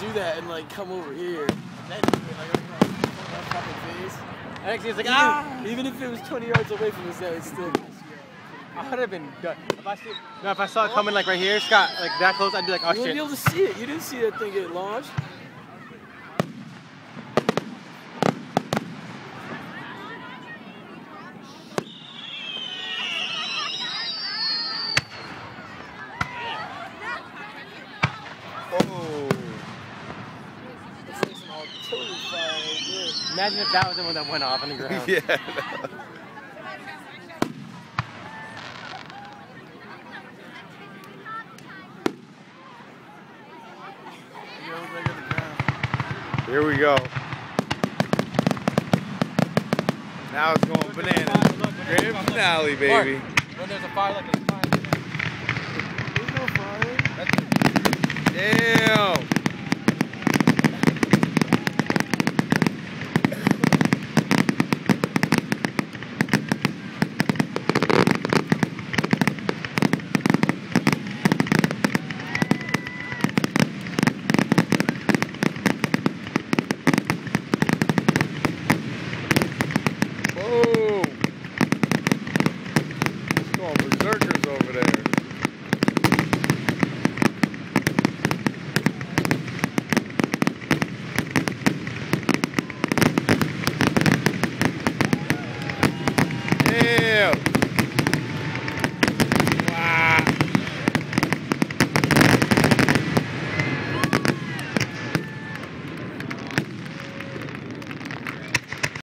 do that and like come over here. Then do it like that fucking face. Actually, it's like ah. Even if it was 20 yards away from his head, it's still. I would have been done. If I saw it coming like right here, Scott, like that close, I'd be like, oh you shit. You wouldn't be able to see it. You didn't see that thing get launched. Oh. It's like some artillery fire right there. Imagine if that was the one that went off on the ground. Yeah. Here we go. Now it's going bananas. Grand finale, baby. When there's a fire like this, fire. There's no fire. Damn. Whoa! It's going berserkers over there. Damn!